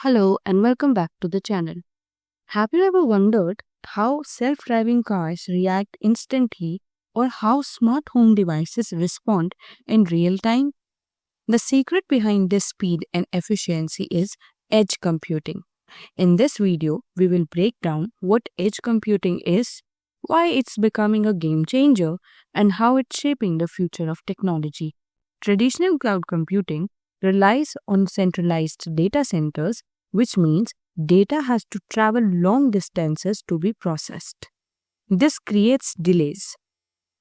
Hello and welcome back to the channel. Have you ever wondered how self-driving cars react instantly or how smart home devices respond in real time? The secret behind this speed and efficiency is edge computing. In this video, we will break down what edge computing is, why it's becoming a game changer, and how it's shaping the future of technology. Traditional cloud computing relies on centralized data centers, which means data has to travel long distances to be processed. This creates delays.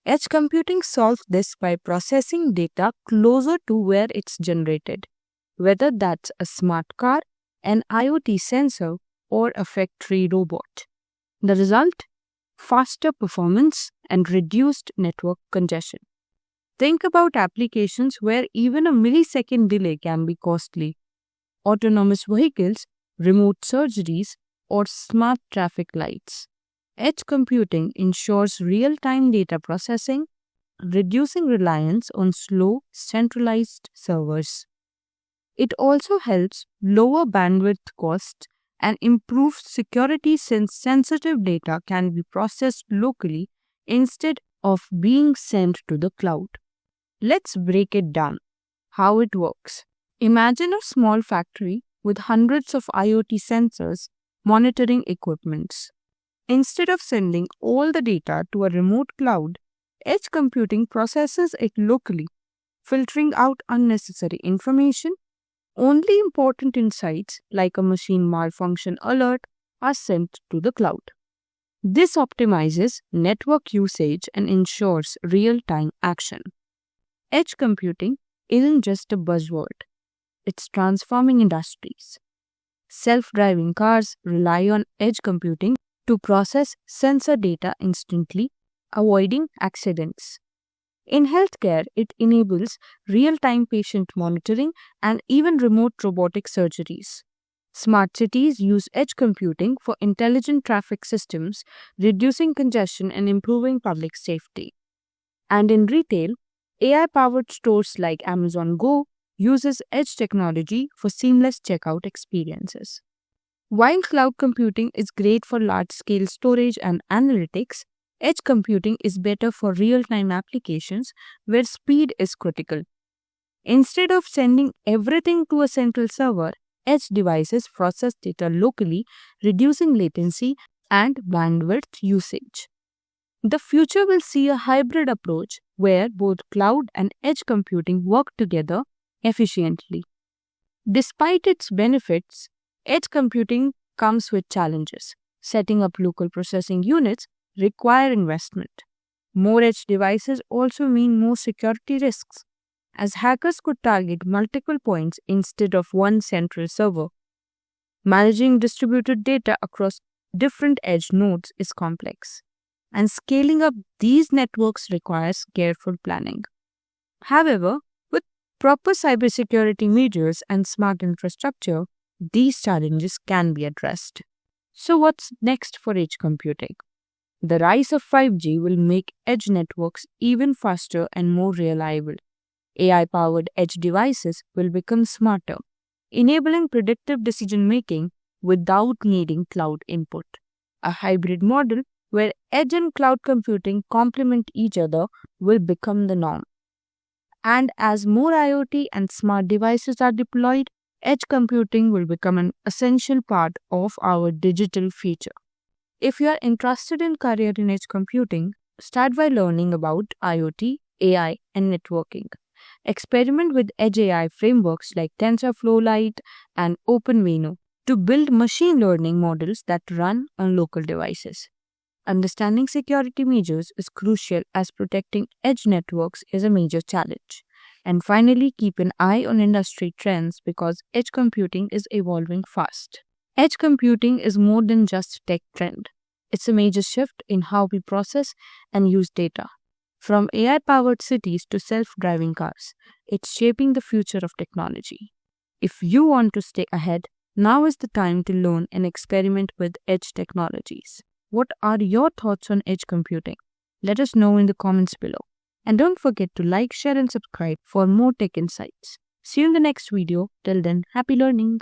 Edge computing solves this by processing data closer to where it's generated, whether that's a smart car, an IoT sensor, or a factory robot. The result? Faster performance and reduced network congestion. Think about applications where even a millisecond delay can be costly. Autonomous vehicles, remote surgeries, or smart traffic lights. Edge computing ensures real-time data processing, reducing reliance on slow, centralized servers. It also helps lower bandwidth costs and improve security since sensitive data can be processed locally instead of being sent to the cloud. Let's break it down. How it works. Imagine a small factory with hundreds of IoT sensors monitoring equipments. Instead of sending all the data to a remote cloud, edge computing processes it locally, filtering out unnecessary information. Only important insights like a machine malfunction alert are sent to the cloud. This optimizes network usage and ensures real-time action. Edge computing isn't just a buzzword. It's transforming industries. Self-driving cars rely on edge computing to process sensor data instantly, avoiding accidents. In healthcare, it enables real-time patient monitoring and even remote robotic surgeries. Smart cities use edge computing for intelligent traffic systems, reducing congestion and improving public safety. And in retail, AI-powered stores like Amazon Go uses edge technology for seamless checkout experiences. While cloud computing is great for large-scale storage and analytics, edge computing is better for real-time applications where speed is critical. Instead of sending everything to a central server, edge devices process data locally, reducing latency and bandwidth usage. The future will see a hybrid approach where both cloud and edge computing work together efficiently. Despite its benefits, edge computing comes with challenges. Setting up local processing units require investment. More edge devices also mean more security risks, as hackers could target multiple points instead of one central server. Managing distributed data across different edge nodes is complex, and scaling up these networks requires careful planning. However, with proper cybersecurity measures and smart infrastructure, these challenges can be addressed. So, what's next for edge computing? The rise of 5G will make edge networks even faster and more reliable. AI-powered edge devices will become smarter, enabling predictive decision making without needing cloud input. A hybrid model where edge and cloud computing complement each other will become the norm. And as more IoT and smart devices are deployed, edge computing will become an essential part of our digital future. If you are interested in career in edge computing, start by learning about IoT, AI, and networking. Experiment with edge AI frameworks like TensorFlow Lite and OpenVINO to build machine learning models that run on local devices. Understanding security measures is crucial as protecting edge networks is a major challenge. And finally, keep an eye on industry trends because edge computing is evolving fast. Edge computing is more than just a tech trend. It's a major shift in how we process and use data. From AI-powered cities to self-driving cars, it's shaping the future of technology. If you want to stay ahead, now is the time to learn and experiment with edge technologies. What are your thoughts on edge computing? Let us know in the comments below. And don't forget to like, share and subscribe for more tech insights. See you in the next video. Till then, happy learning.